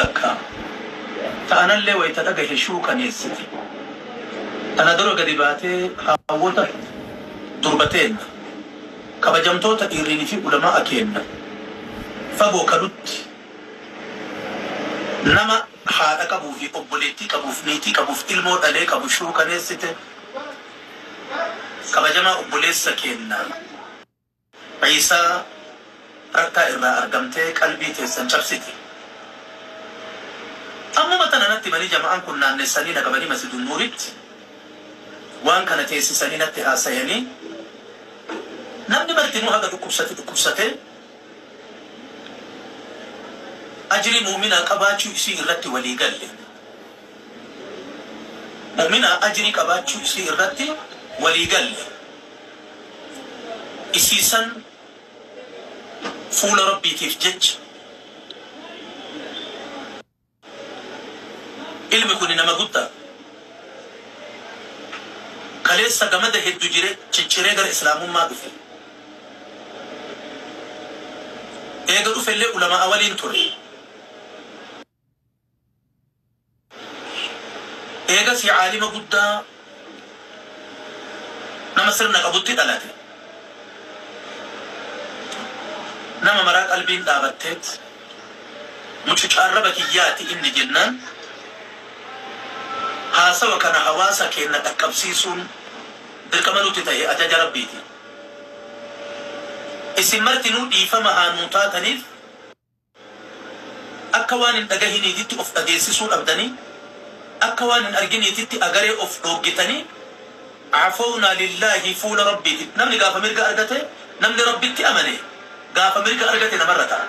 أكا فأنا اللي ويتلقى شوكا نيستي أنا درو قدباتي هاوتا دربتين كبجمتوتا إيريني في علماء أكينا فبو كالوت نما حالا كبو في قبوليتي كبو في نيتي كبو في الموت عليه كبو شوكا نيستي كبجمع قبوليس سكينا عيسى ركا إرنا أرقمتي قلبي تيسان شخصيتي أما مثلا نتي مني جماعة كنا نساني نقبني مسجد النوريت وان كانت يسساني نتي آسياني نمني برتنو هذا دكوبساتي أجري مؤمنة كباتشو يسي إرتي ولي قال مؤمنة أجري كباتشو يسي إرتي ولي قال إسيسا فول ربي كيف جج ilmi kun nama guddaa kaleessa gamada heddu jire cicciree gara islaamummaa dhufe eega dhufellee ulamaa waliin ture eega si caalima guddaa nama sirna qabutti dhalate nama maraa qalbiin dhaabatteet mucucaarraba kiyyaati inni jennaan هاسا وكان حواسا كينا تكبسيسون بالكمالو تتهي أجاج ربيتي اسمرتنو إيفما هانوتاتنيف أكوان تغهيني تتي أف أديسيسون أبداني أكوان أرجيني تتي أغري أف لوغتني عفونا لله فول ربيتي نمني غافا مرقا أرغتي نمني ربيتي أمني غافا مرقا أرغتي نمرتا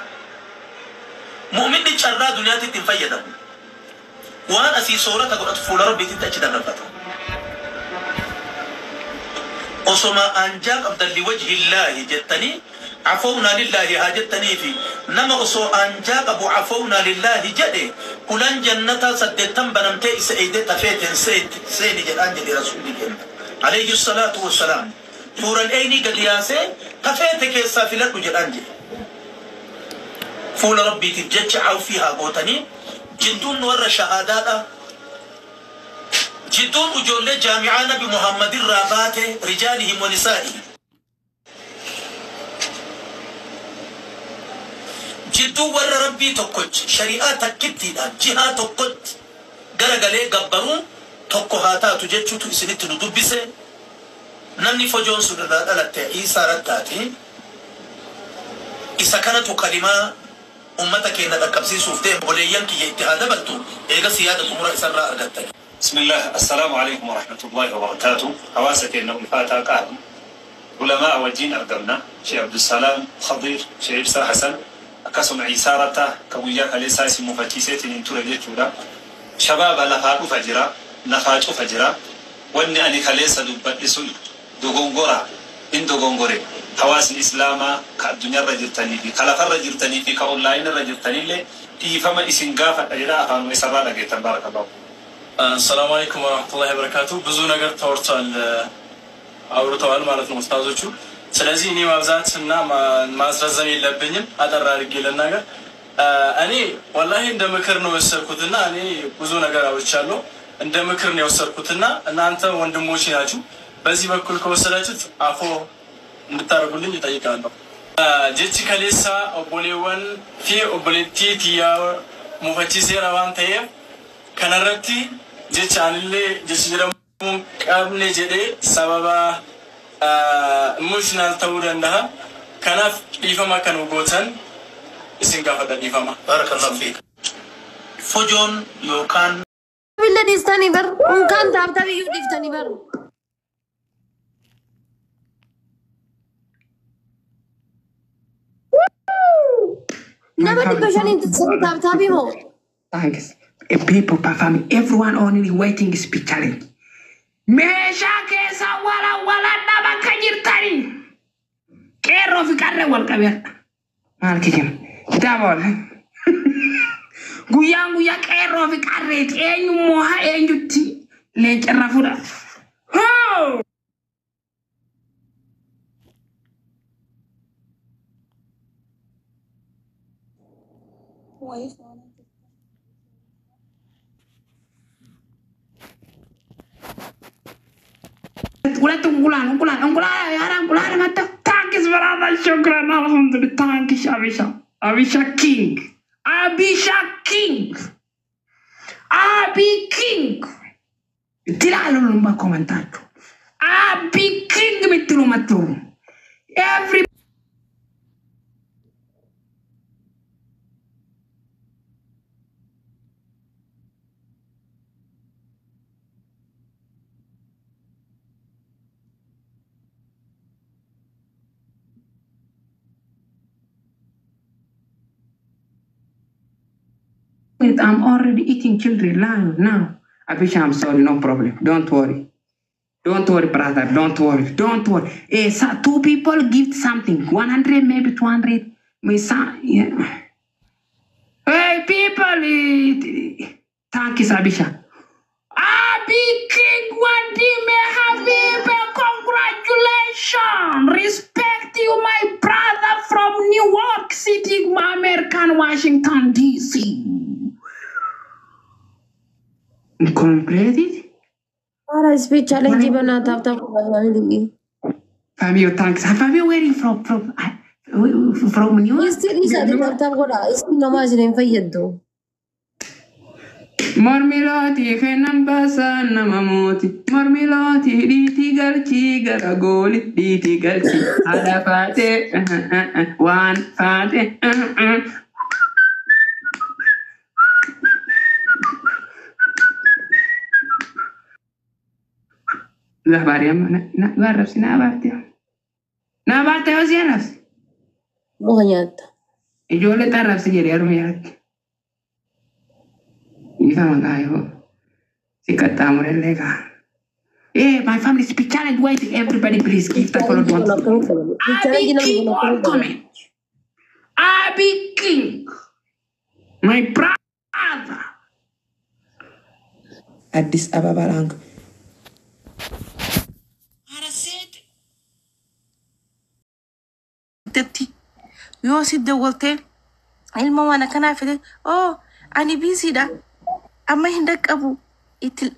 مؤمن دي شرا دنيا تتي مفيدا وأنا أسي صورة تقول فول ربي تتأكد على الفتح أصما أنجاك أبدا لوجه الله جتني عفونا لله هاجتني في نما أصو أنجاك أبو عفونا لله جدي كلان جنة سدتم بنمتئ سيدة تفيت سيد جلان رسول الله عليه الصلاة والسلام فور الأيني قد ياسي تفيت كيسا في لك جلان فول ربي تتججع فيها قوتني جدون ور شهادات جدون أجول جامعة نبي محمد الرابات رجالهم ونسائهم جدون ور ربي تقج شريعة تكتي جهة تقج غرغلي غبرون تقهاتا تججو تسنت ندبس نمني فجون سدلات على عيسى رتاتي إذا كانت كلمة أمتك إن الكبسي سوفتين بوليان كي اتحاد بلتو إيجا سيادة أمور إسراء أرغتك بسم الله السلام عليكم ورحمة الله وبركاته حواسك إنه فاتا قائم علماء والجين أرغمنا شيخ عبد السلام خضير شيخ إبسا حسن أكاسم عيسارة كوياك الإساس مفتيسات انتورجي جورا شباب لفاقو فجرا نفاجو فجرا واني أني خليسة دبتلسل دوغونغورا إن دوغونغوري حواس الإسلام كالدنيا الرجلتاني في خلق الرجلتاني في كأونلاين الرجلتاني اللي تيفما إسنقافة أجراء أخوان ويسرى لك تبارك الله. السلام عليكم ورحمة الله وبركاته. بزونا قرد تورتال أورتوال مالتنا مستازوشو سلازي إني مابزاتنا ما أسرزني اللبنين أدر رارقي للناقر أني والله عند مكرنا وسركوتنا أني بزونا قرد أوشالو عند مكرنا وسركوتنا أن أنت وندموشي ناجو بزي بكل كوسلاجت عفو نتارقولين يتايقانو جيتي كاليسا أبوليوان في أبوليتي تيا مفتيسي روان تيب كنرتي جيتي عنالي جيتي جرمون قابل جدي سببا emotional توري عندها كناف إيفاما كانوا قوتان إسنقافة إيفاما بارك الله فيك فجون يوكان بالله ديستاني بر ممكن تابتابي يوديفتاني بر Thanks. A people performing everyone only waiting speech challenge. Mesha kesa wala naba kajirtani. Kero fi karre wal kabir. Mal kijim. Dabol. Guya kero fi karre enyu moha enyu ti le rafuda. Ho! ولا انقلان يا انقلان ما تانكس برا شكرا الحمد لله تانكس أبيشا كينج أبي كينج تلعلوا لما كومنتاتو أبي كينج مثلو متلو every I'm already eating children now. Abisha, I'm sorry, no problem. Don't worry, brother. Don't worry. Hey, so 2 people give something, 100, maybe 200. My son, yeah. Hey, people, thank you, Abisha. Abi King Wadime Habiba, congratulations. Respect you, my brother from New York City, American Washington, D.C. Completed? Ara speech challenge bana tap family. Fabio, thanks. Fabio, where are you from? From New York? Is goda. Is namaz ne fayyadu. Marmilati khenam basa namamoti. Marmilati diti galchi garagoli diti galchi. Ada fate, one fate. La variamos, na barte osianas. Mohanyata. Y yo le tarra si quería armar. Y vamos a ir. Si catamos el lega. My family speak challenge waiting. Everybody please give that follow one. Comment. Abi King. My brother. Addis Ababa lang. يوسف دولتين علما وانا كان في أنا بيزي ده أما هندك أبو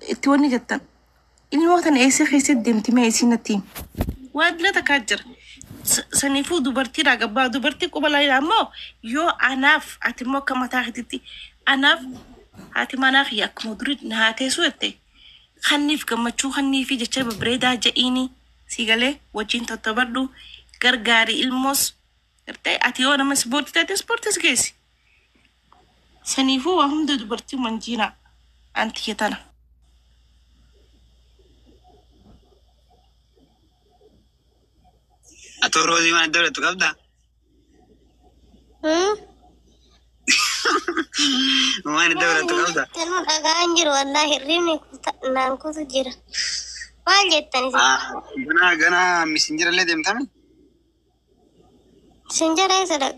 اتوني جدا إني وقت أنا إيسي خيسي دمتي ما إيسي نتيم واد لا تكاجر سنفو دبرتي راقبا دبرتي قبلا يلامو يو أناف أتمو كما تاخدتي أناف أتما ناخي أكمدرد نهاتي سويتي خنيف كما تشو خنيفي جتشا ببريدا جائيني سيغالي وجين تتبردو gargaari ilmos irtay ati ona mas sportis gesi sanifu wa hum dubarti manjina anti yetana ato rozi wana dawla to kabda wana dawla to kabda tanu daga anjir wallahi rimni nan ko jira wajettani gana messenger le demtami Senjara sedek.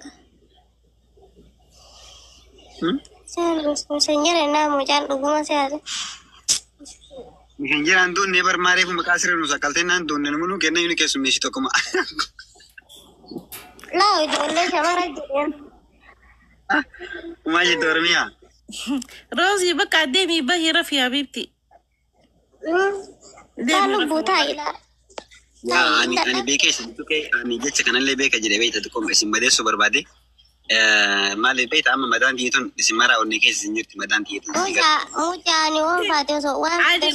Senjara na mujan lugu masih ada. Messenger andu never mare fu makasir nu sakalte nan donne munu kenna yuni kesu mesi to koma. La jolle chamara jiren. Umaji dormiya. Rozi baka demi bahira fi habibti. Lalu buta ila. Ani beke sentuke ani jecha kanalle beka jere beita to kom esimbade so barbade male beita amma madan diton simara onne ke sinjirti madan diton muja ni won fate so wan adi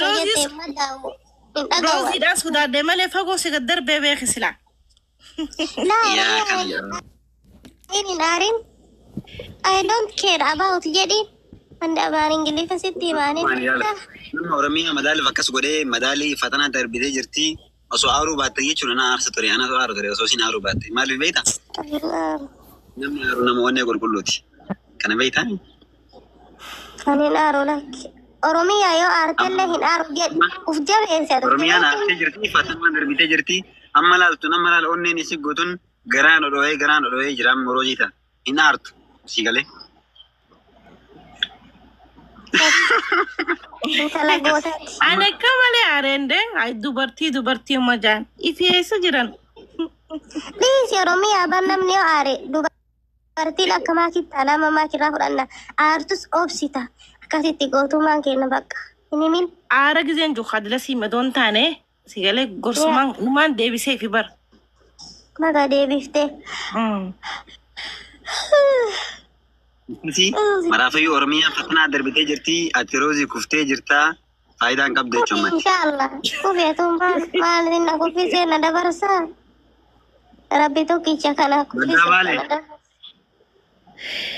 Rozi das kuda de male fago se gadar bebe khisla la ya kan ini narin I don't care about jadi anda baring gili fasiti bani nama oramiya madali vakas gode madali fatana tarbide jirti أسو عارو باتي يجون أنا أرسل تري أنا عارو تري أسو سين عارو باتي ما لي بيتا نم عارو نم واني أقول كلوتي كان بيتا كان عارو لك أروميا يو أرتل له عارو جد وفجر إنسان أروميا أنا تجرتي فاتن ما دربي تجرتي أما لا تنام لا أوني نسي قطن غران أروي جرام مروجيتا إن أرت سيغالي أنا كمالي أرنده أي دوبرتي مجان إفي أيسا جران ليش يا رومي أبانا منيو آري دوبرتي لك ما كتا لما ما كرا فرنا آرتس أوبسيتا كاسي تيغوتو مان كينا بك إني مين آرق زين جو خادلسي مدون تاني Sigale gorsuman numan deebisee fi bar. Maga deebifte. Si maraafayyuu Oromiyaa fatanaa darbitee jirti ati roozii kuftee jirtaa faayidaan qabdu jechuudha. Inshallah. Kufeetuun maalin na kufisee na dabarsaa. Rabbi tokkicha kana kufisee.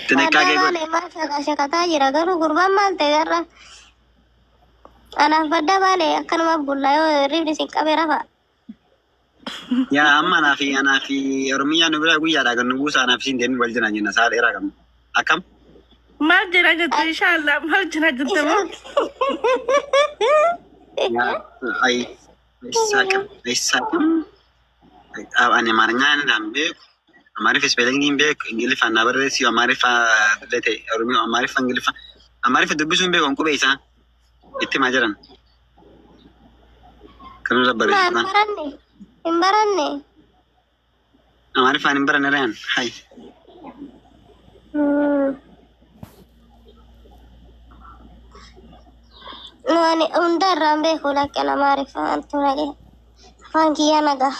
Tinakkaagee godhe. Maal shakataa jira garuu gurbaan maal ta'e garra. Anaaf badda baale akkanuma bullaa yoo rifni sin qabee rafa. Yaa amma anaa fi Oromiyaa nu bira guyyaadhaa kan nu buusa anaa fi siin deemni wal jiraan jenna sa'a dheeraa qabna. Akkam? Maal jira jette inshallah maal jira jette moo? Ay saaqam. Ani Amaarinyaan hin beeku. Amaariffa spelling hin beeku. Ingiliffaan na barreessi Amaariffa lete Oromiyaa Amaariffa Ingiliffa. Amaariffa dubbisuu hin beeku on qubee isaa. Itti maa jiran? Kan irra barreessu. Hin baranne. Amaariffaan hin baranne re'aan. Hay. Nani unda rambe kula kana Amaariffaan tunage. Afaan kiyyaa nagaa.